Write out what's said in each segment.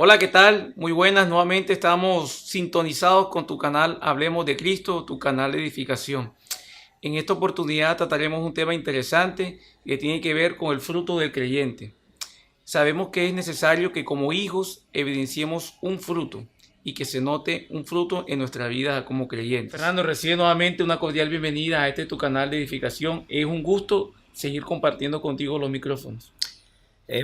Hola, ¿qué tal? Muy buenas, nuevamente estamos sintonizados con tu canal Hablemos de Cristo, tu canal de edificación. En esta oportunidad trataremos un tema interesante que tiene que ver con el fruto del creyente. Sabemos que es necesario que como hijos evidenciemos un fruto y que se note un fruto en nuestra vida como creyentes. Fernando, recibe nuevamente una cordial bienvenida a este tu canal de edificación. Es un gusto seguir compartiendo contigo los micrófonos.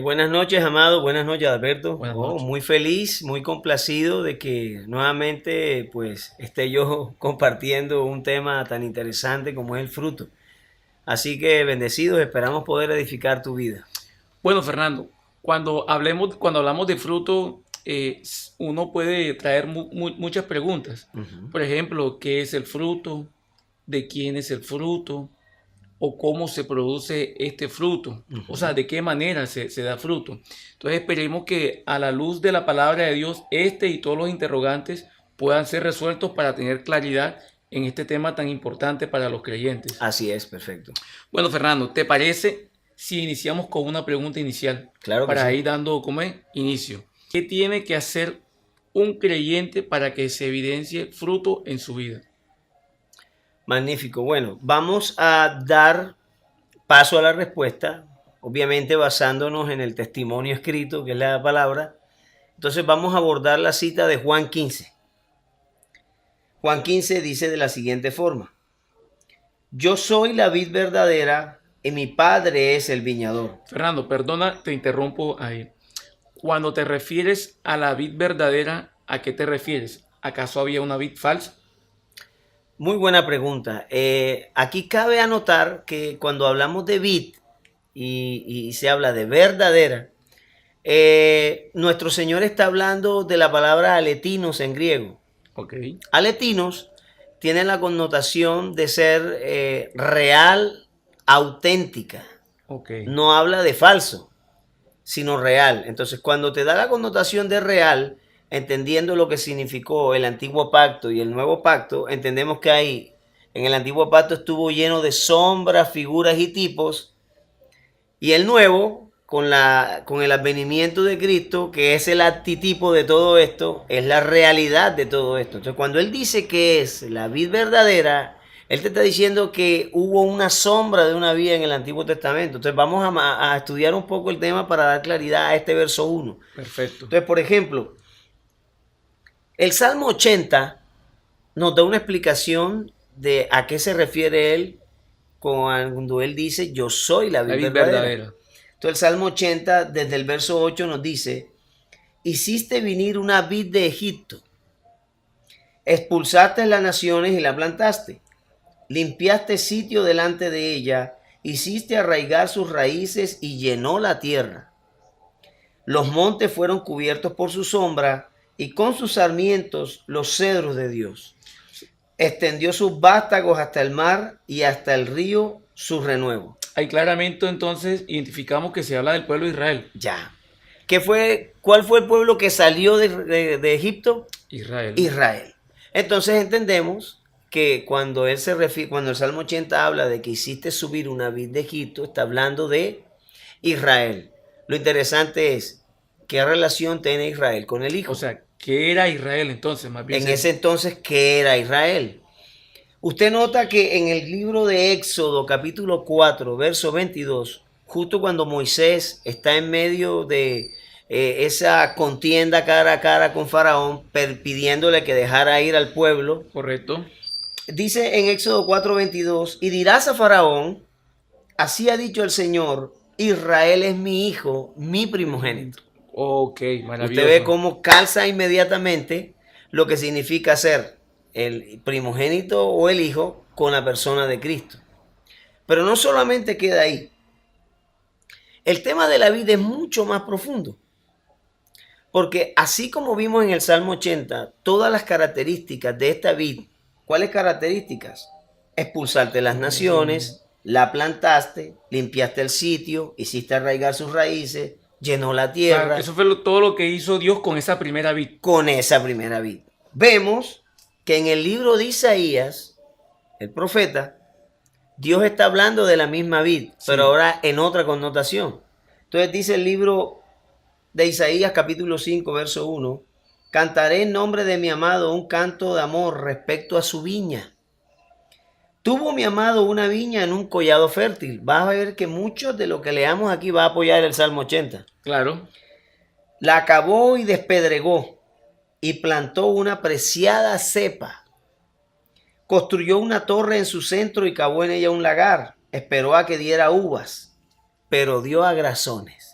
Buenas noches, Amado. Buenas noches, Alberto. Buenas noches. Muy feliz, muy complacido de que nuevamente pues esté yo compartiendo un tema tan interesante como es el fruto. Así que bendecidos, esperamos poder edificar tu vida. Bueno, Fernando, cuando hablamos de fruto, uno puede traer muchas preguntas. Ujú. Por ejemplo, ¿qué es el fruto? ¿De quién es el fruto? ¿O cómo se produce este fruto? O sea, Ujú. ¿de qué manera se da fruto? Entonces esperemos que a la luz de la palabra de Dios, este y todos los interrogantes puedan ser resueltos para tener claridad en este tema tan importante para los creyentes. Así es, perfecto. Bueno, Fernando, ¿te parece si iniciamos con una pregunta inicial Claro que para sí. ir dando como es inicio? ¿Qué tiene que hacer un creyente para que se evidencie fruto en su vida? Magnífico. Bueno, vamos a dar paso a la respuesta, obviamente basándonos en el testimonio escrito, que es la palabra. Entonces vamos a abordar la cita de Juan 15. Juan 15 dice de la siguiente forma: Yo soy la vid verdadera y mi padre es el viñador. Fernando, perdona, te interrumpo ahí. Cuando te refieres a la vid verdadera, ¿a qué te refieres? ¿Acaso había una vid falsa? Muy buena pregunta. Aquí cabe anotar que cuando hablamos de vid y se habla de verdadera, nuestro Señor está hablando de la palabra aletinos en griego. Ok, Aletinos tiene la connotación de ser real, auténtica. ok. No habla de falso, sino real. Entonces, cuando te da la connotación de real, entendiendo lo que significó el antiguo pacto y el nuevo pacto, entendemos que ahí en el antiguo pacto estuvo lleno de sombras, figuras y tipos, y el nuevo, con el advenimiento de Cristo, que es el antitipo de todo esto, es la realidad de todo esto. Entonces, cuando Él dice que es la vid verdadera, Él te está diciendo que hubo una sombra de una vida en el Antiguo Testamento. Entonces, vamos a estudiar un poco el tema para dar claridad a este verso 1. Perfecto. Entonces, por ejemplo, el Salmo 80 nos da una explicación de a qué se refiere Él cuando Él dice, yo soy la La vid vid verdadera. verdadera. Entonces el Salmo 80, desde el verso 8 nos dice, hiciste venir una vid de Egipto, expulsaste las naciones y la plantaste, limpiaste sitio delante de ella, hiciste arraigar sus raíces y llenó la tierra. Los montes fueron cubiertos por su sombra y con sus sarmientos los cedros de Dios. Extendió sus vástagos hasta el mar y hasta el río su renuevo. Ahí claramente entonces identificamos que se habla del pueblo de Israel. Ya. ¿Cuál fue el pueblo que salió de Egipto? Israel. Israel. Entonces entendemos que cuando él se refiere, cuando el Salmo 80 habla de que hiciste subir una vid de Egipto, está hablando de Israel. Lo interesante es qué relación tiene Israel con el O Hijo. sea, ¿qué era Israel entonces? Más bien En ese entonces, ¿qué era Israel? Usted nota que en el libro de Éxodo, capítulo 4, verso 22, justo cuando Moisés está en medio de esa contienda cara a cara con Faraón, pidiéndole que dejara ir al pueblo, correcto. dice en Éxodo 4, 22, y dirás a Faraón, así ha dicho el Señor, Israel es mi hijo, mi primogénito. Ok, Usted ve maravilloso. cómo calza inmediatamente lo que significa ser el primogénito o el hijo con la persona de Cristo. Pero no solamente queda ahí. El tema de la vida es mucho más profundo. Porque así como vimos en el Salmo 80, todas las características de esta vid, ¿cuáles características? Expulsarte las naciones, la plantaste, limpiaste el sitio, hiciste arraigar sus raíces, llenó la Claro, tierra eso fue todo lo que hizo Dios con esa primera vid. con esa primera vid. Vemos que en el libro de Isaías, el profeta, Dios está hablando de la misma vid, pero Sí. ahora en otra connotación. Entonces dice el libro de Isaías capítulo 5, verso 1, cantaré en nombre de mi amado un canto de amor respecto a su viña. Tuvo mi amado una viña en un collado fértil. Vas a ver que mucho de lo que leamos aquí va a apoyar el Salmo 80. Claro. La acabó y despedregó y plantó una preciada cepa. Construyó una torre en su centro y cavó en ella un lagar. Esperó a que diera uvas, pero dio agrazones.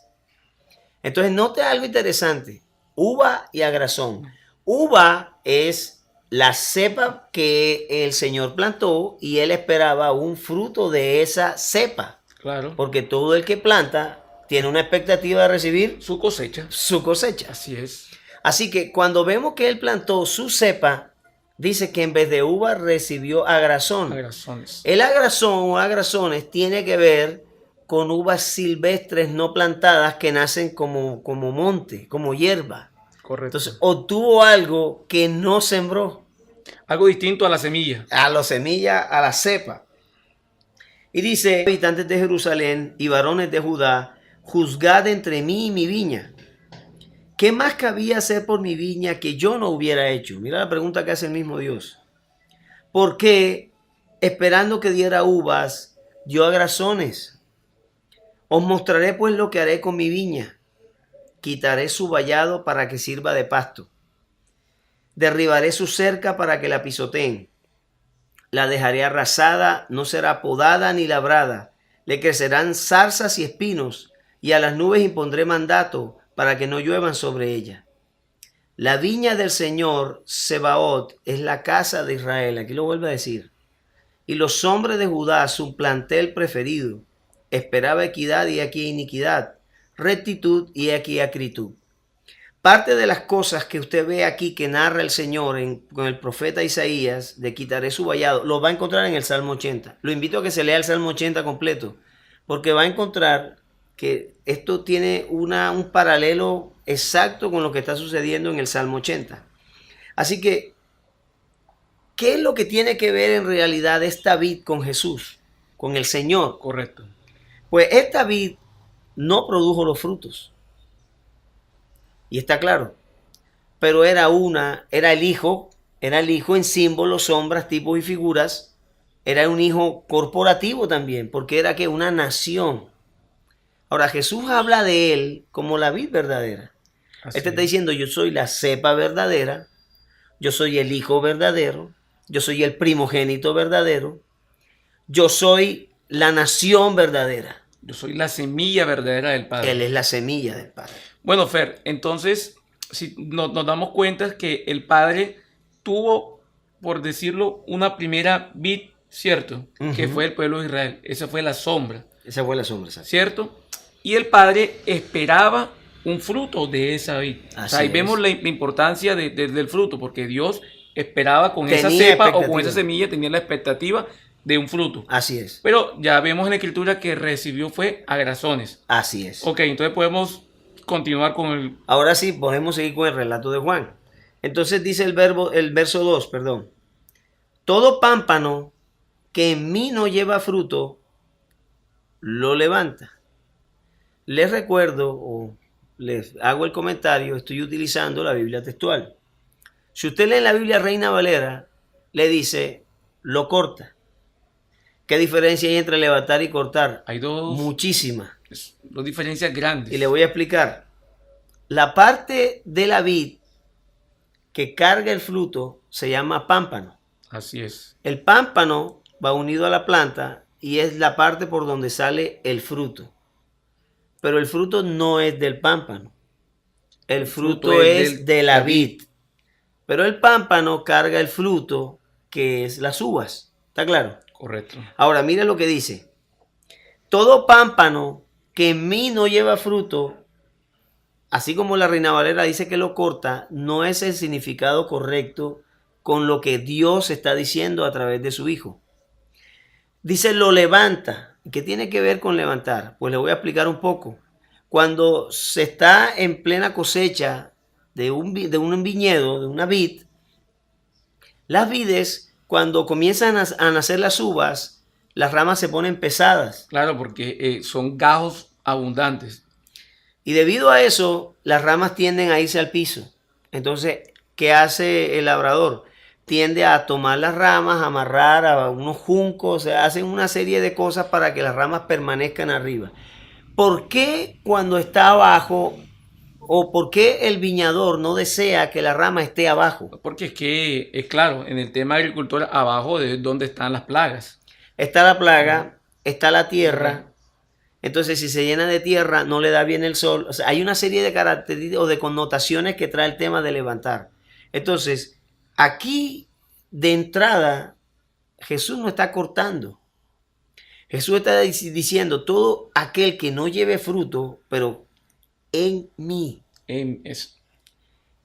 Entonces note algo interesante. Uva y agrazón. Uva es la cepa que el Señor plantó y él esperaba un fruto de esa cepa. Claro. Porque todo el que planta tiene una expectativa de recibir Su cosecha. su cosecha. Así es. Así que cuando vemos que él plantó su cepa, dice que en vez de uva recibió agrazón. Agrazones. El agrazón o agrazones tiene que ver con uvas silvestres no plantadas que nacen como monte, como hierba. Correcto. Entonces obtuvo algo que no sembró. Algo distinto a la semilla. A la semilla, a la cepa. Y dice, habitantes de Jerusalén y varones de Judá, juzgad entre mí y mi viña. ¿Qué más cabía hacer por mi viña que yo no hubiera hecho? Mira la pregunta que hace el mismo Dios. ¿Por qué, esperando que diera uvas, dio agrazones? Os mostraré pues lo que haré con mi viña. Quitaré su vallado para que sirva de pasto. Derribaré su cerca para que la pisoteen. La dejaré arrasada, no será podada ni labrada. Le crecerán zarzas y espinos, y a las nubes impondré mandato para que no lluevan sobre ella. La viña del Señor, Sebaot, es la casa de Israel. Aquí lo vuelve a decir. Y los hombres de Judá, su plantel preferido. Esperaba equidad y aquí iniquidad. Rectitud y aquí acritud. Parte de las cosas que usted ve aquí que narra el Señor con el profeta Isaías, de quitaré su vallado, lo va a encontrar en el Salmo 80. Lo invito a que se lea el Salmo 80 completo, porque va a encontrar que esto tiene un paralelo exacto con lo que está sucediendo en el Salmo 80. Así que, ¿qué es lo que tiene que ver en realidad esta vid con Jesús, con el Señor? Correcto. Pues esta vid no produjo los frutos. Y está claro. Pero era el hijo en símbolos, sombras, tipos y figuras. Era un hijo corporativo también, porque era que una nación. Ahora Jesús habla de él como la vid verdadera. Este está diciendo, yo soy la cepa verdadera, yo soy el hijo verdadero, yo soy el primogénito verdadero, yo soy la nación verdadera. Yo soy la semilla verdadera del Padre. Él es la semilla del Padre. Bueno, Fer, entonces, si nos damos cuenta que el Padre tuvo, por decirlo, una primera vid, ¿cierto? Que fue el pueblo de Israel. Esa fue la sombra. Esa fue la sombra, ¿cierto? Y el Padre esperaba un fruto de esa vid. O sea, ahí vemos la importancia del fruto, porque Dios esperaba con esa cepa o con esa semilla, tenía la expectativa de un fruto. Así es. Pero ya vemos en la Escritura que recibió fue agrazones. Así es. Ok, entonces podemos continuar con el... Ahora sí, podemos seguir con el relato de Juan. Entonces dice el verso 2, perdón. Todo pámpano que en mí no lleva fruto, lo levanta. Les recuerdo o les hago el comentario, estoy utilizando la Biblia textual. Si usted lee la Biblia Reina Valera, le dice, lo corta. ¿Qué diferencia hay entre levantar y cortar? Hay dos. Muchísimas. Dos diferencias grandes. Y le voy a explicar. La parte de la vid que carga el fruto se llama pámpano. Así es. El pámpano va unido a la planta y es la parte por donde sale el fruto. Pero el fruto no es del pámpano. El fruto es de la vid. Pero el pámpano carga el fruto, que es las uvas. ¿Está claro? Correcto. Ahora, mira lo que dice. Todo pámpano que en mí no lleva fruto, así como la Reina Valera dice que lo corta, no es el significado correcto con lo que Dios está diciendo a través de su Hijo. Dice lo levanta. ¿Qué tiene que ver con levantar? Pues le voy a explicar un poco. Cuando se está en plena cosecha de un viñedo, de una vid, las vides, cuando comienzan a nacer las uvas, las ramas se ponen pesadas. Claro, porque son gajos abundantes. Y debido a eso, las ramas tienden a irse al piso. Entonces, ¿qué hace el labrador? Tiende a tomar las ramas, a amarrar a unos juncos, o sea, hacen una serie de cosas para que las ramas permanezcan arriba. ¿Por qué cuando está abajo o por qué el viñador no desea que la rama esté abajo? Porque es que, es claro, en el tema de agricultura, abajo de donde están las plagas. Está la plaga, está la tierra. Entonces, si se llena de tierra, no le da bien el sol. O sea, hay una serie de características o de connotaciones que trae el tema de levantar. Entonces, aquí, de entrada, Jesús no está cortando. Jesús está diciendo, todo aquel que no lleve fruto, pero en mí. Es,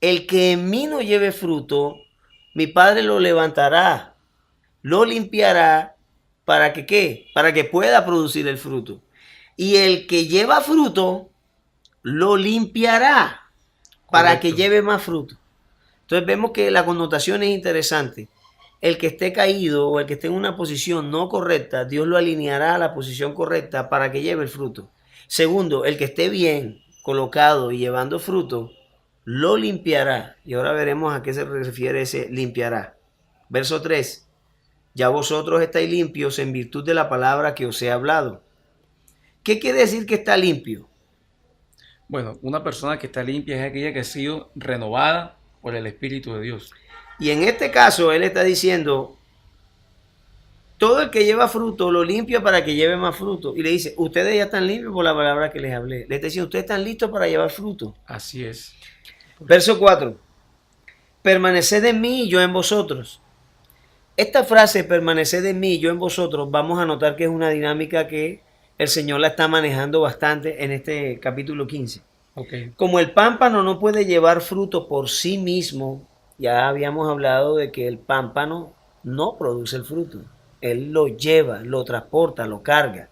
El que en mí no lleve fruto, mi Padre lo levantará, lo limpiará, ¿para que qué? Para que pueda producir el fruto. Y el que lleva fruto, lo limpiará, para correcto. que lleve más fruto. Entonces vemos que la connotación es interesante. El que esté caído o el que esté en una posición no correcta, Dios lo alineará a la posición correcta para que lleve el fruto. Segundo, el que esté bien colocado y llevando fruto, lo limpiará. Y ahora veremos a qué se refiere ese limpiará. Verso 3. Ya vosotros estáis limpios en virtud de la palabra que os he hablado. ¿Qué quiere decir que está limpio? Bueno, una persona que está limpia es aquella que ha sido renovada por el Espíritu de Dios. Y en este caso, él está diciendo, todo el que lleva fruto lo limpia para que lleve más fruto. Y le dice, ustedes ya están limpios por la palabra que les hablé. Le está diciendo, ustedes están listos para llevar fruto. Así es. Verso 4. Permaneced en mí y yo en vosotros. Esta frase, permaneced en mí y yo en vosotros, vamos a notar que es una dinámica que el Señor la está manejando bastante en este capítulo 15. Okay. Como el pámpano no puede llevar fruto por sí mismo, ya habíamos hablado de que el pámpano no produce el fruto. Él lo lleva, lo transporta, lo carga.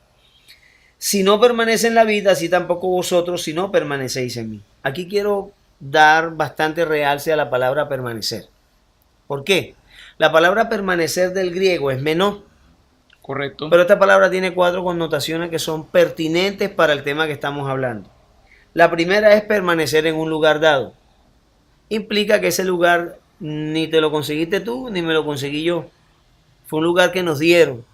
Si no permanece en la vida, así tampoco vosotros si no permanecéis en mí. Aquí quiero dar bastante realce a la palabra permanecer. ¿Por qué? La palabra permanecer del griego es menó. Correcto. Pero esta palabra tiene 4 connotaciones que son pertinentes para el tema que estamos hablando. La primera es permanecer en un lugar dado. Implica que ese lugar ni te lo conseguiste tú, ni me lo conseguí yo. Fue un lugar que nos dieron.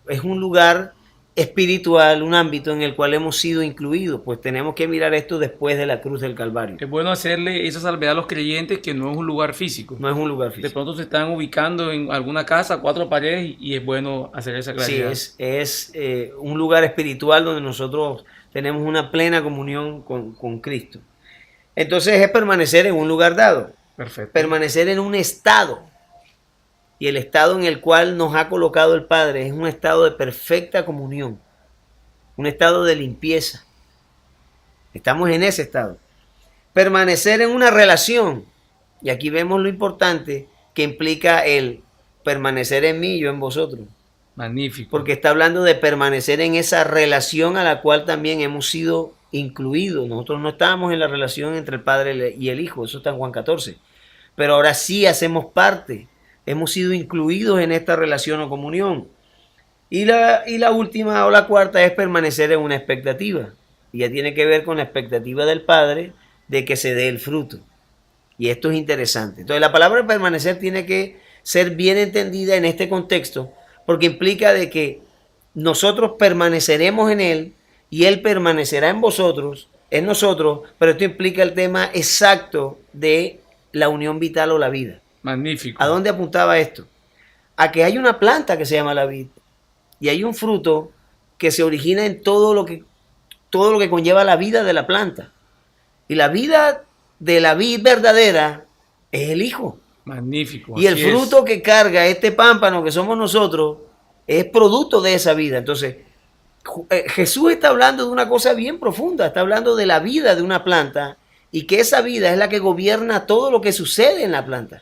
Es un lugar espiritual, un ámbito en el cual hemos sido incluidos. Pues tenemos que mirar esto después de la cruz del Calvario. Es bueno hacerle esa salvedad a los creyentes que no es un lugar físico. No es un lugar De físico. pronto se están ubicando en alguna casa, 4 paredes, y es bueno hacer esa claridad. Sí, es un lugar espiritual donde nosotros tenemos una plena comunión con Cristo. Entonces es permanecer en un lugar dado. Perfecto. Permanecer en un estado. Y el estado en el cual nos ha colocado el Padre es un estado de perfecta comunión. Un estado de limpieza. Estamos en ese estado. Permanecer en una relación. Y aquí vemos lo importante que implica el permanecer en mí y yo en vosotros. Magnífico. Porque está hablando de permanecer en esa relación a la cual también hemos sido incluidos. Nosotros no estábamos en la relación entre el Padre y el Hijo, eso está en Juan 14. Pero ahora sí hacemos parte, hemos sido incluidos en esta relación o comunión. Y la última o la cuarta es permanecer en una expectativa. Y ya tiene que ver con la expectativa del Padre de que se dé el fruto. Y esto es interesante. Entonces la palabra permanecer tiene que ser bien entendida en este contexto, porque implica de que nosotros permaneceremos en Él y Él permanecerá en vosotros, en nosotros, pero esto implica el tema exacto de la unión vital o la vida. Magnífico. ¿A dónde apuntaba esto? A que hay una planta que se llama la vid y hay un fruto que se origina en todo lo que conlleva la vida de la planta. Y la vida de la vid verdadera es el Hijo. Magnífico. Y el fruto que carga este pámpano que somos nosotros es producto de esa vida. Entonces, Jesús está hablando de una cosa bien profunda, está hablando de la vida de una planta y que esa vida es la que gobierna todo lo que sucede en la planta.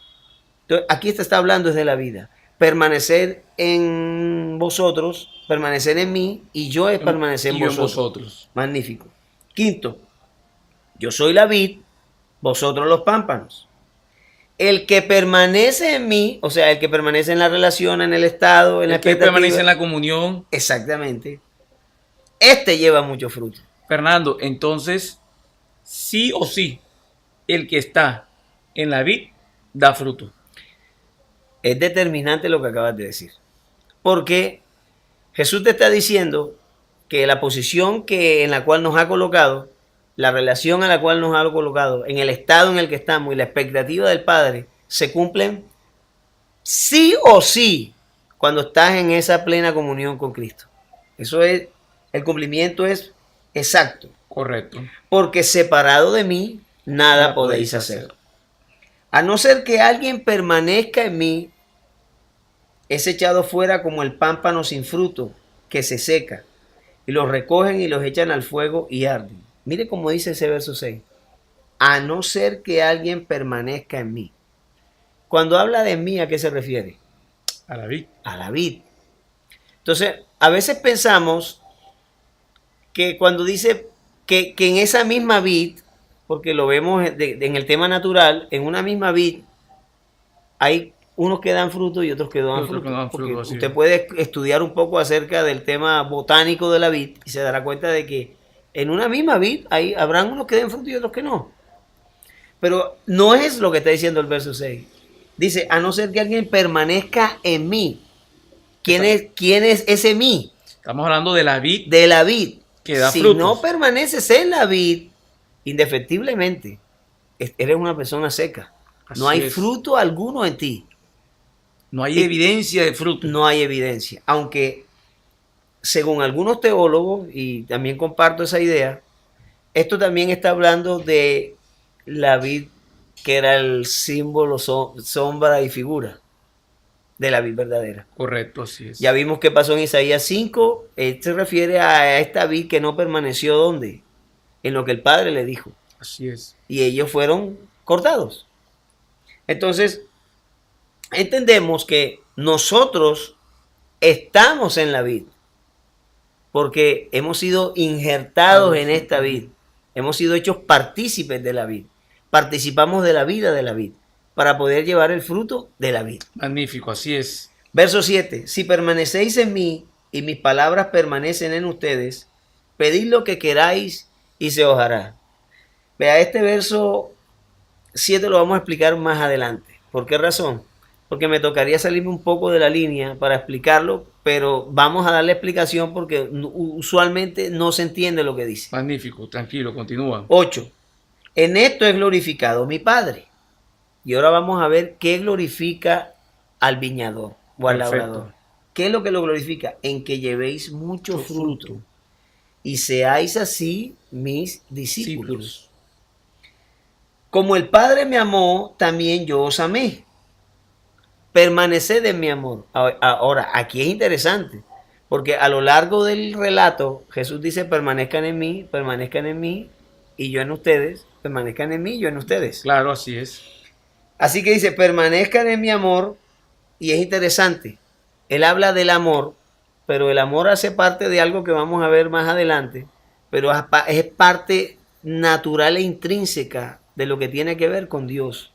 Entonces, aquí está hablando de la vida. Permanecer en vosotros, permanecer en mí y yo es permanecer en vosotros. Magnífico. Quinto, yo soy la vid, vosotros los pámpanos. El que permanece en mí, o sea, el que permanece en la relación, en el estado, en la expectativa. El que permanece en la comunión. Exactamente. Este lleva mucho fruto. Fernando, entonces, sí o sí, el que está en la vid da fruto. Es determinante lo que acabas de decir. Porque Jesús te está diciendo que la posición en la cual nos ha colocado, la relación a la cual nos ha colocado, en el estado en el que estamos y la expectativa del Padre, se cumplen sí o sí cuando estás en esa plena comunión con Cristo. Eso es, el cumplimiento es exacto. Correcto. Porque separado de mí, nada podéis hacer. A no ser que alguien permanezca en mí, es echado fuera como el pámpano sin fruto, que se seca, y los recogen y los echan al fuego y arden. Mire cómo dice ese verso 6. A no ser que alguien permanezca en mí. Cuando habla de mí, ¿a qué se refiere? A la vid. A la vid. Entonces, a veces pensamos que cuando dice que en esa misma vid, porque lo vemos en el tema natural, en una misma vid hay unos que dan fruto y otros que no dan fruto. Porque usted puede estudiar un poco acerca del tema botánico de la vid y se dará cuenta de que en una misma vid habrán unos que den fruto y otros que no. Pero no es lo que está diciendo el verso 6. Dice, a no ser que alguien permanezca en mí. ¿Quién es ese mí? Estamos hablando de la vid. De la vid. Que da si frutos. No permaneces en la vid, indefectiblemente, eres una persona seca. Así no hay es. fruto alguno en ti. No hay evidencia de fruto. No hay evidencia. Aunque, según algunos teólogos, y también comparto esa idea, esto también está hablando de la vid que era el símbolo, sombra y figura de la vid verdadera. Correcto, así es. Ya vimos qué pasó en Isaías 5. Se refiere a esta vid que no permaneció ¿dónde? En lo que el Padre le dijo. Así es. Y ellos fueron cortados. Entonces, entendemos que nosotros estamos en la vid, porque hemos sido injertados en esta vid, hemos sido hechos partícipes de la vid, participamos de la vida de la vid, para poder llevar el fruto de la vid. Magnífico, así es. Verso 7, si permanecéis en mí y mis palabras permanecen en ustedes, pedid lo que queráis y se os hará. Vea, este verso 7 lo vamos a explicar más adelante. ¿Por qué razón? Porque me tocaría salirme un poco de la línea para explicarlo, pero vamos a darle explicación porque usualmente no se entiende lo que dice. Magnífico, tranquilo, continúa. 8. En esto es glorificado mi Padre. Y ahora vamos a ver qué glorifica al viñador o al labrador. ¿Qué es lo que lo glorifica? En que llevéis mucho fruto y seáis así mis discípulos. Como el Padre me amó, también yo os amé. Permaneced en mi amor. Ahora, aquí es interesante, porque a lo largo del relato, Jesús dice, permanezcan en mí, y yo en ustedes, permanezcan en mí, yo en ustedes. Claro, así es. Así que dice, permanezcan en mi amor, y es interesante. Él habla del amor, pero el amor hace parte de algo que vamos a ver más adelante, pero es parte natural e intrínseca de lo que tiene que ver con Dios,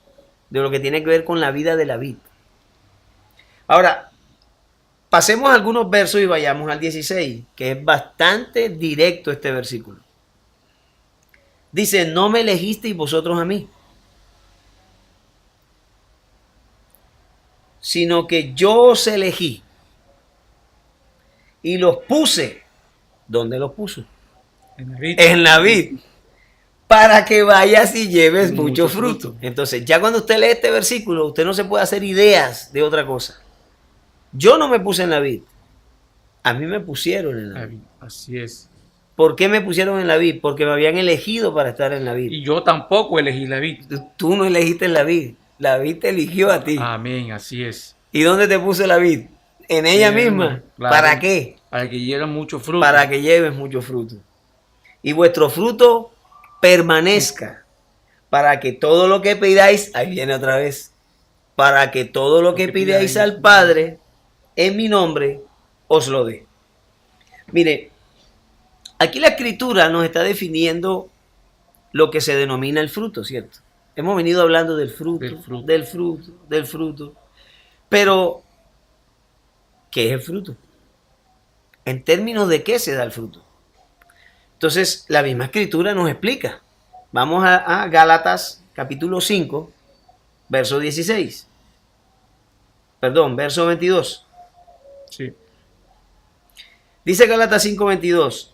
de lo que tiene que ver con la vida de la vid. Ahora, pasemos algunos versos y vayamos al 16, que es bastante directo este versículo. Dice, no me elegisteis vosotros a mí, sino que yo os elegí y los puse. ¿Dónde los puso? En la vid. En la vid. Para que vayas y lleves mucho fruto. Entonces, ya cuando usted lee este versículo, usted no se puede hacer ideas de otra cosa. Yo no me puse en la vid. A mí me pusieron en la vid. Así es. ¿Por qué me pusieron en la vid? Porque me habían elegido para estar en la vid. Y yo tampoco elegí la vid. Tú no elegiste en la vid. La vid te eligió a ti. Amén, así es. ¿Y dónde te puso la vid? En ella misma. Claro. ¿Para qué? Para que lleven mucho fruto. Para que lleves mucho fruto. Y vuestro fruto permanezca. Para que todo lo que pidáis, ahí viene otra vez, para que todo lo que pidáis al Padre en mi nombre os lo dé. Mire, aquí la Escritura nos está definiendo lo que se denomina el fruto, ¿cierto? Hemos venido hablando del fruto, del fruto. Pero, ¿qué es el fruto? ¿En términos de qué se da el fruto? Entonces, la misma Escritura nos explica. Vamos a Gálatas capítulo 5, verso 16. Perdón, verso 22. Sí. Dice Gálatas 5:22,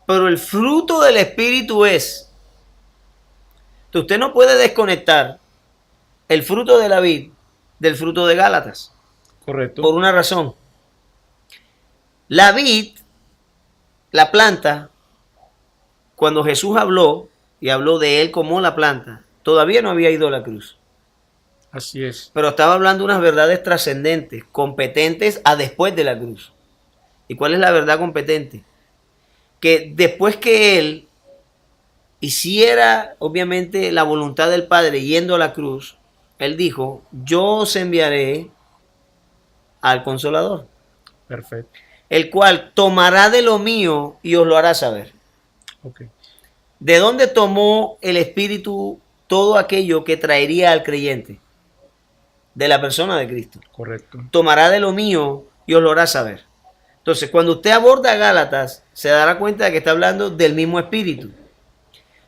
pero el fruto del Espíritu es. Entonces, usted no puede desconectar el fruto de la vid del fruto de Gálatas. Correcto. Por una razón. La vid, la planta, cuando Jesús habló, y habló de él como la planta, todavía no había ido a la cruz. Así es. Pero estaba hablando unas verdades trascendentes, competentes a después de la cruz. ¿Y cuál es la verdad competente? Que después que él hiciera, obviamente, la voluntad del Padre yendo a la cruz, él dijo, yo os enviaré al Consolador, Perfecto. el cual tomará de lo mío y os lo hará saber. Ok. ¿De dónde tomó el Espíritu todo aquello que traería al creyente? De la persona de Cristo. Correcto. Tomará de lo mío y os lo hará saber. Entonces, cuando usted aborda Gálatas, se dará cuenta de que está hablando del mismo Espíritu.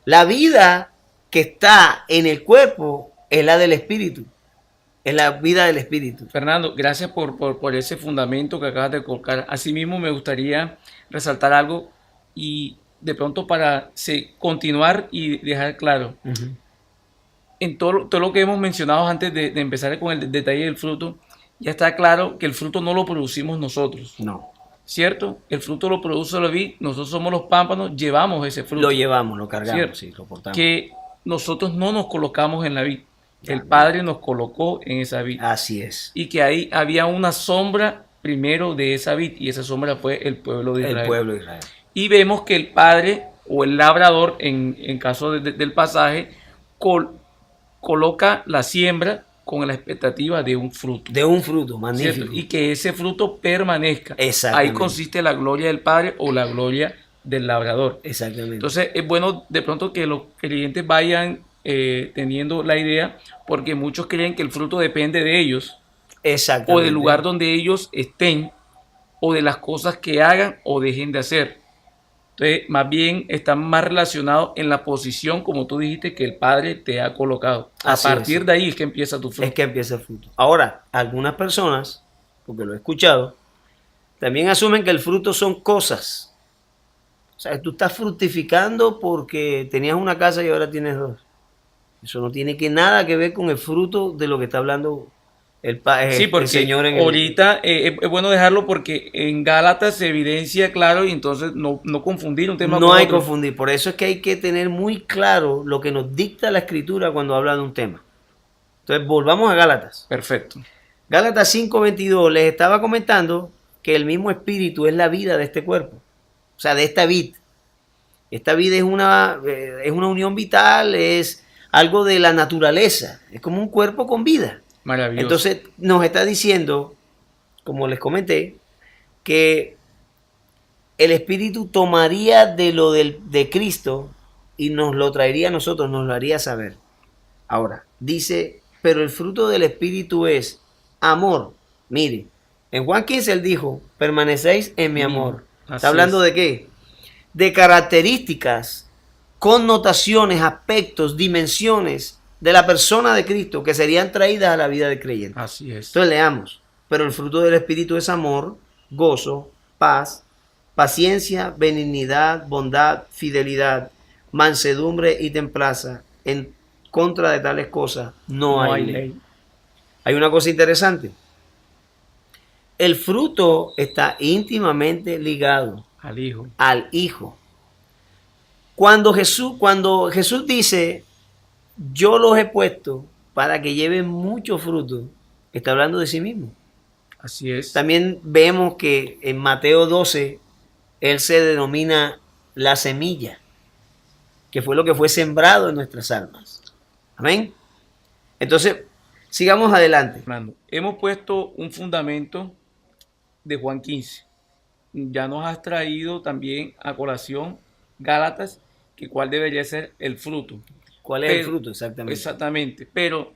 La vida que está en el cuerpo es la del Espíritu. Es la vida del Espíritu. Fernando, gracias por ese fundamento que acabas de colocar. Asimismo, me gustaría resaltar algo y de pronto para continuar y dejar claro. En todo lo que hemos mencionado antes de empezar con el detalle del fruto, ya está claro que el fruto no lo producimos nosotros. No. ¿Cierto? El fruto lo produce la vid, nosotros somos los pámpanos, llevamos ese fruto. Lo llevamos, lo cargamos, ¿cierto? sí, lo portamos. Que nosotros no nos colocamos en la vid. El Padre nos colocó en esa vid. Así es. Y que ahí había una sombra primero de esa vid, y esa sombra fue el pueblo de Israel. El pueblo de Israel. Y vemos que el Padre o el labrador, en caso del pasaje, coloca la siembra con la expectativa de un fruto. De un fruto, magnífico. ¿Cierto? Y que ese fruto permanezca. Exactamente. Ahí consiste la gloria del Padre o la gloria del labrador. Exactamente. Entonces es bueno de pronto que los creyentes vayan teniendo la idea, porque muchos creen que el fruto depende de ellos, Exactamente. o del lugar donde ellos estén, o de las cosas que hagan o dejen de hacer. Entonces, más bien están más relacionados en la posición, como tú dijiste, que el Padre te ha colocado. Así a partir es. de ahí es que empieza tu fruto. Es que empieza el fruto. Ahora, algunas personas, porque lo he escuchado, también asumen que el fruto son cosas. O sea, tú estás fructificando porque tenías una casa y ahora tienes dos. Eso no tiene nada que ver con el fruto de lo que está hablando Sí, porque el Señor en ahorita es bueno dejarlo porque en Gálatas se evidencia claro, y entonces no confundir un tema con No hay que otro. confundir. Por eso es que hay que tener muy claro lo que nos dicta la Escritura cuando habla de un tema. Entonces, volvamos a Gálatas. Perfecto. Gálatas 5:22, les estaba comentando que el mismo Espíritu es la vida de este cuerpo. O sea, de esta vid. Esta vid es una unión vital, es algo de la naturaleza. Es como un cuerpo con vida. Maravilloso. Entonces nos está diciendo, como les comenté, que el Espíritu tomaría de lo de Cristo y nos lo traería a nosotros, nos lo haría saber. Ahora, dice, pero el fruto del Espíritu es amor. Mire, en Juan 15 él dijo, permanecéis en mi amor. ¿Está hablando de qué? De características, connotaciones, aspectos, dimensiones de la persona de Cristo que serían traídas a la vida del creyente. Así es. Entonces leamos, pero el fruto del Espíritu es amor, gozo, paz, paciencia, benignidad, bondad, fidelidad, mansedumbre y templanza. En contra de tales cosas no hay ley. Hay una cosa interesante. El fruto está íntimamente ligado al Hijo. Al Hijo. Cuando Jesús dice, yo los he puesto para que lleven mucho fruto, está hablando de sí mismo. Así es. También vemos que en Mateo 12, él se denomina la semilla, que fue lo que fue sembrado en nuestras almas. Amén. Entonces, sigamos adelante. Fernando, hemos puesto un fundamento de Juan 15. Ya nos has traído también a colación Gálatas, que cuál debería ser el fruto. ¿Cuál es el fruto exactamente? Exactamente, pero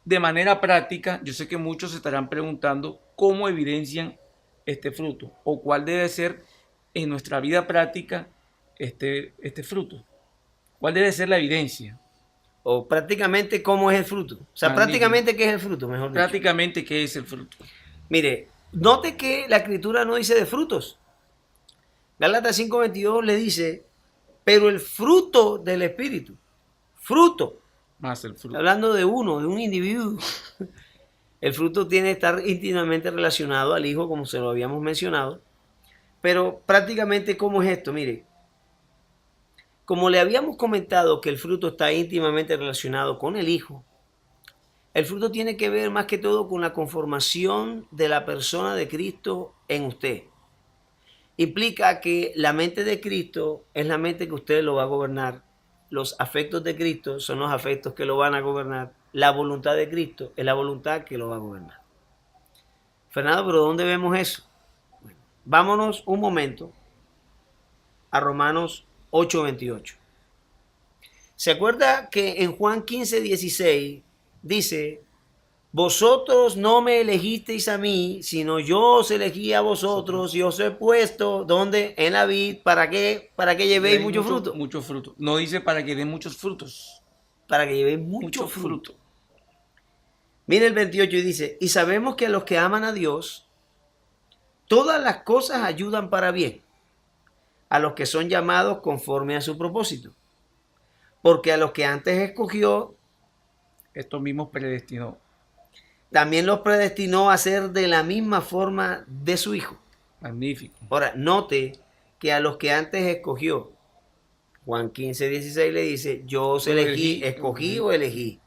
de manera práctica, yo sé que muchos se estarán preguntando cómo evidencian este fruto o cuál debe ser en nuestra vida práctica este fruto. ¿Cuál debe ser la evidencia? O prácticamente cómo es el fruto. O sea, Magnífico. prácticamente qué es el fruto, mejor dicho. Prácticamente, ¿qué es el fruto? Mire, note que la escritura no dice de frutos. Gálatas 5:22 le dice, pero el fruto del Espíritu. Fruto. Más el fruto. Hablando de uno, de un individuo. El fruto tiene que estar íntimamente relacionado al Hijo, como se lo habíamos mencionado. Pero prácticamente, ¿cómo es esto? Mire, como le habíamos comentado que el fruto está íntimamente relacionado con el Hijo, el fruto tiene que ver más que todo con la conformación de la persona de Cristo en usted. Implica que la mente de Cristo es la mente que usted lo va a gobernar. Los afectos de Cristo son los afectos que lo van a gobernar. La voluntad de Cristo es la voluntad que lo va a gobernar. Fernando, ¿pero dónde vemos eso? Bueno, vámonos un momento a Romanos 8:28. ¿Se acuerda que en Juan 15:16 dice, vosotros no me elegisteis a mí, sino yo os elegí a vosotros y os he puesto, ¿dónde? En la vid, ¿para qué? Para que llevéis mucho fruto. Mucho fruto. No dice para que den muchos frutos. Para que llevéis mucho fruto. Mire el 28 y dice, y sabemos que a los que aman a Dios, todas las cosas ayudan para bien, a los que son llamados conforme a su propósito. Porque a los que antes escogió, estos mismos predestinó. También los predestinó a ser de la misma forma de su Hijo. Magnífico. Ahora, note que a los que antes escogió, Juan 15:16 le dice, yo os elegí, escogí o elegí.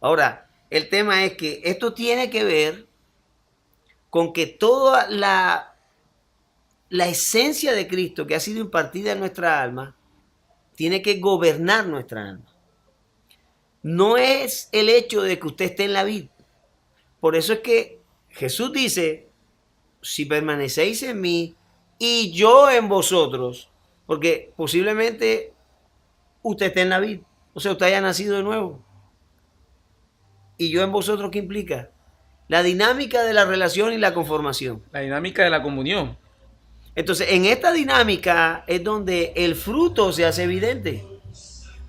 Ahora, el tema es que esto tiene que ver con que toda la esencia de Cristo que ha sido impartida en nuestra alma, tiene que gobernar nuestra alma. No es el hecho de que usted esté en la vid. Por eso es que Jesús dice, si permanecéis en mí y yo en vosotros, porque posiblemente usted esté en la vid, o sea, usted haya nacido de nuevo. ¿Y yo en vosotros qué implica? La dinámica de la relación y la conformación. La dinámica de la comunión. Entonces, en esta dinámica es donde el fruto se hace evidente.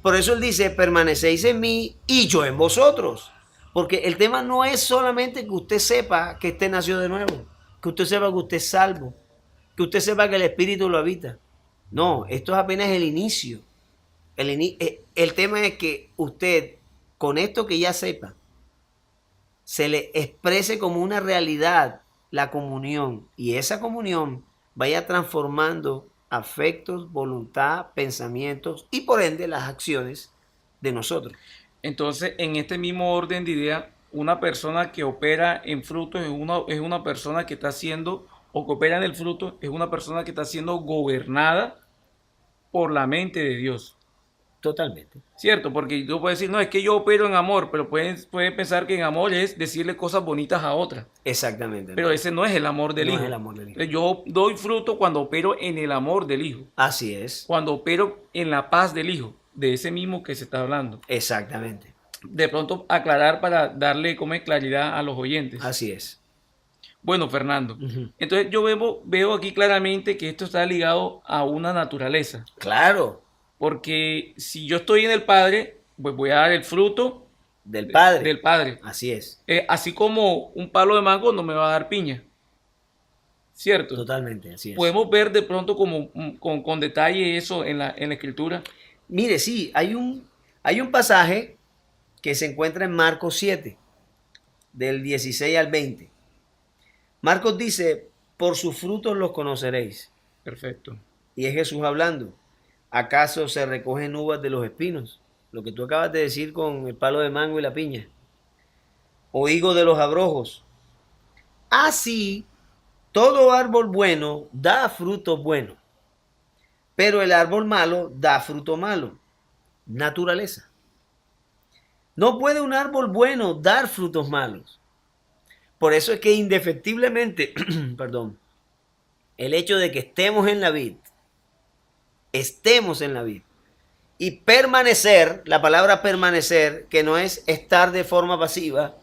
Por eso él dice, permanecéis en mí y yo en vosotros. Porque el tema no es solamente que usted sepa que usted nació de nuevo, que usted sepa que usted es salvo, que usted sepa que el Espíritu lo habita. No, esto es apenas el inicio. El tema es que usted, con esto que ya sepa, se le exprese como una realidad la comunión. Y esa comunión vaya transformando afectos, voluntad, pensamientos y por ende las acciones de nosotros. Entonces, en este mismo orden de idea, una persona que opera en frutos es una persona que está siendo, o que opera en el fruto, es una persona que está siendo gobernada por la mente de Dios. Totalmente. Cierto, porque tú puedes decir, no, es que yo opero en amor, pero pueden pensar que en amor es decirle cosas bonitas a otra. Exactamente. Pero ese no es el amor del Hijo. No es el amor del Hijo. Yo doy fruto cuando opero en el amor del Hijo. Así es. Cuando opero en la paz del Hijo, de ese mismo que se está hablando. Exactamente. De pronto aclarar para darle como claridad a los oyentes. Así es. Bueno, Fernando, entonces yo veo aquí claramente que esto está ligado a una naturaleza. Claro. Porque si yo estoy en el Padre, pues voy a dar el fruto del Padre. Del Padre. Así es. Así como un palo de mango no me va a dar piña. ¿Cierto? Totalmente, así es. Podemos ver de pronto como con detalle eso en la Escritura. Mire, sí, hay un pasaje que se encuentra en Marcos 7, del 16 al 20. Marcos dice, por sus frutos los conoceréis. Perfecto. Y es Jesús hablando. ¿Acaso se recogen uvas de los espinos? Lo que tú acabas de decir con el palo de mango y la piña. O higo de los abrojos. Así, todo árbol bueno da fruto bueno. Pero el árbol malo da fruto malo. Naturaleza. No puede un árbol bueno dar frutos malos. Por eso es que indefectiblemente, perdón, el hecho de que estemos en la vid y permanecer, la palabra permanecer, que no es estar de forma pasiva,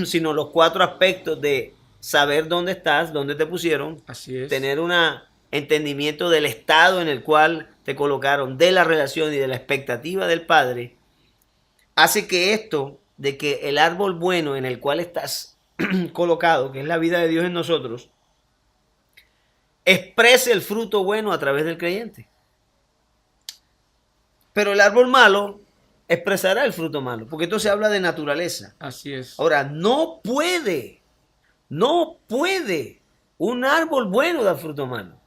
sino los 4 aspectos de saber dónde estás, dónde te pusieron, así es, tener una entendimiento del estado en el cual te colocaron, de la relación y de la expectativa del Padre, hace que esto de que el árbol bueno en el cual estás colocado, que es la vida de Dios en nosotros, exprese el fruto bueno a través del creyente. Pero el árbol malo expresará el fruto malo, porque esto se habla de naturaleza. Así es. Ahora, no puede un árbol bueno dar fruto malo.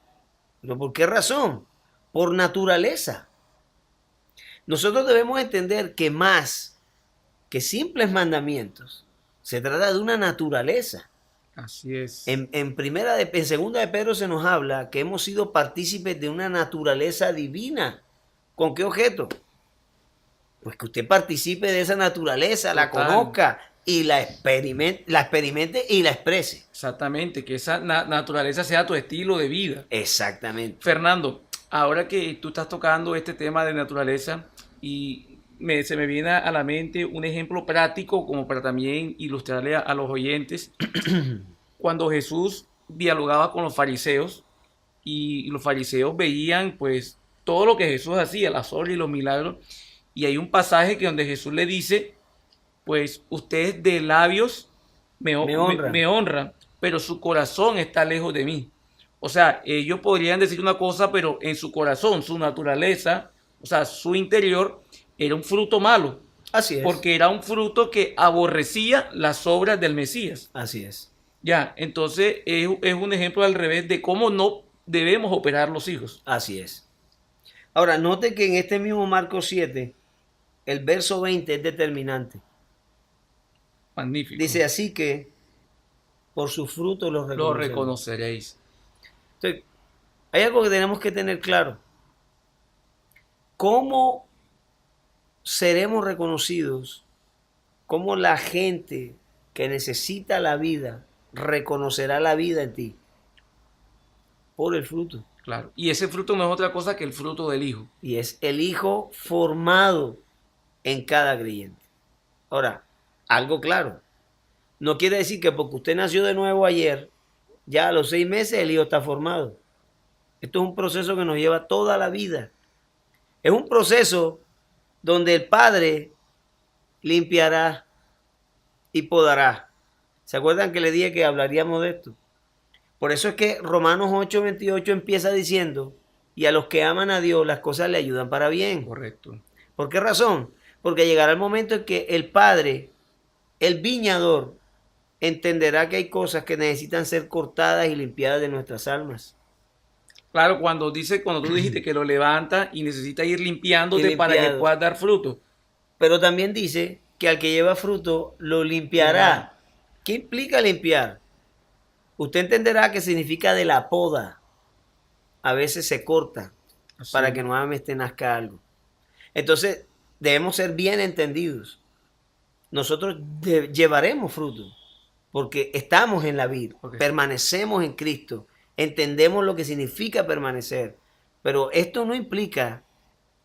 ¿Pero por qué razón? Por naturaleza. Nosotros debemos entender que más que simples mandamientos, se trata de una naturaleza. Así es. En segunda de Pedro se nos habla que hemos sido partícipes de una naturaleza divina. ¿Con qué objeto? Pues que usted participe de esa naturaleza, la conozca y la experimente y la exprese. Exactamente, que esa naturaleza sea tu estilo de vida. Exactamente. Fernando, ahora que tú estás tocando este tema de naturaleza y se me viene a la mente un ejemplo práctico como para también ilustrarle a los oyentes. Cuando Jesús dialogaba con los fariseos y los fariseos veían pues todo lo que Jesús hacía, las obras y los milagros, y hay un pasaje que donde Jesús le dice, pues ustedes de labios me honran, pero su corazón está lejos de mí. O sea, ellos podrían decir una cosa, pero en su corazón, su naturaleza, o sea, su interior era un fruto malo. Así es. Porque era un fruto que aborrecía las obras del Mesías. Así es. Ya, entonces es un ejemplo al revés de cómo no debemos operar los hijos. Así es. Ahora, note que en este mismo Marcos 7, el verso 20 es determinante. Magnífico. Dice así que por sus frutos los reconoceréis. Entonces, hay algo que tenemos que tener claro. ¿Cómo seremos reconocidos? ¿Cómo la gente que necesita la vida reconocerá la vida en ti? Por el fruto. Claro. Y ese fruto no es otra cosa que el fruto del Hijo. Y es el Hijo formado en cada creyente. Ahora, algo claro. No quiere decir que porque usted nació de nuevo ayer, ya a los 6 meses el Hijo está formado. Esto es un proceso que nos lleva toda la vida. Es un proceso donde el Padre limpiará y podará. ¿Se acuerdan que le dije que hablaríamos de esto? Por eso es que Romanos 8:28 empieza diciendo, y a los que aman a Dios las cosas le ayudan para bien. Correcto. ¿Por qué razón? Porque llegará el momento en que el Padre, el viñador, entenderá que hay cosas que necesitan ser cortadas y limpiadas de nuestras almas. Claro, cuando tú dijiste que lo levanta y necesita ir limpiándote para que puedas dar fruto. Pero también dice que al que lleva fruto lo limpiará. ¿Qué implica limpiar? Usted entenderá que significa de la poda. A veces se corta para que nuevamente nazca algo. Entonces, debemos ser bien entendidos. Nosotros llevaremos fruto porque estamos en la vid, permanecemos en Cristo, entendemos lo que significa permanecer. Pero esto no implica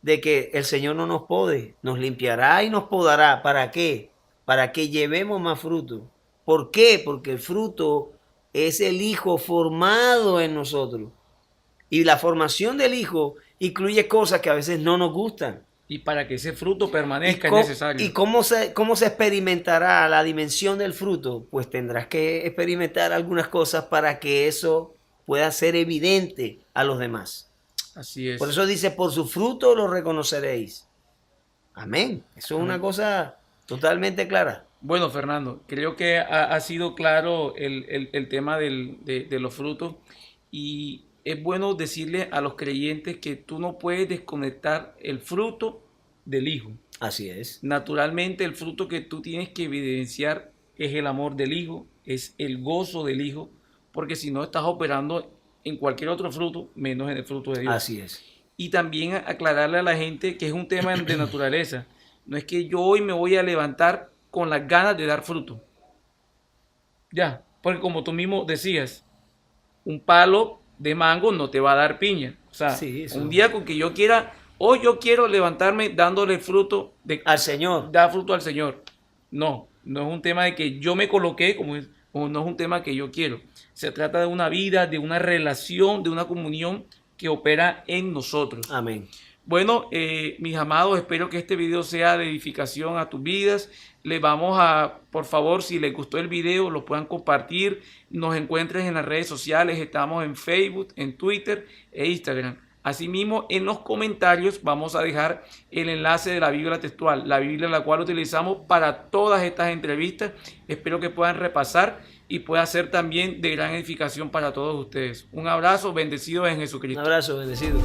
de que el Señor no nos pode, nos limpiará y nos podará. ¿Para qué? Para que llevemos más fruto. ¿Por qué? Porque el fruto es el Hijo formado en nosotros. Y la formación del Hijo incluye cosas que a veces no nos gustan. Y para que ese fruto permanezca es necesario. ¿Y cómo se experimentará la dimensión del fruto? Pues tendrás que experimentar algunas cosas para que eso pueda ser evidente a los demás. Así es. Por eso dice, por su fruto lo reconoceréis. Amén. Eso es una cosa totalmente clara. Bueno, Fernando, creo que ha sido claro el tema de los frutos, y es bueno decirle a los creyentes que tú no puedes desconectar el fruto del Hijo. Así es. Naturalmente, el fruto que tú tienes que evidenciar es el amor del Hijo, es el gozo del Hijo, porque si no estás operando en cualquier otro fruto, menos en el fruto de Dios. Así es. Y también aclararle a la gente que es un tema de naturaleza. No es que yo hoy me voy a levantar con las ganas de dar fruto. Ya, porque como tú mismo decías, un palo de mango no te va a dar piña. O sea, sí, un día con que yo quiera, hoy yo quiero levantarme dándole fruto al Señor. Dar fruto al Señor. No es un tema de que yo me coloqué, como o no es un tema que yo quiero. Se trata de una vida, de una relación, de una comunión que opera en nosotros. Amén. Bueno, mis amados, espero que este video sea de edificación a tus vidas. Les vamos a, por favor, si les gustó el video, lo puedan compartir. Nos encuentren en las redes sociales. Estamos en Facebook, en Twitter e Instagram. Asimismo, en los comentarios vamos a dejar el enlace de la Biblia textual, la Biblia la cual utilizamos para todas estas entrevistas. Espero que puedan repasar y pueda ser también de gran edificación para todos ustedes. Un abrazo, bendecidos en Jesucristo. Un abrazo, bendecido.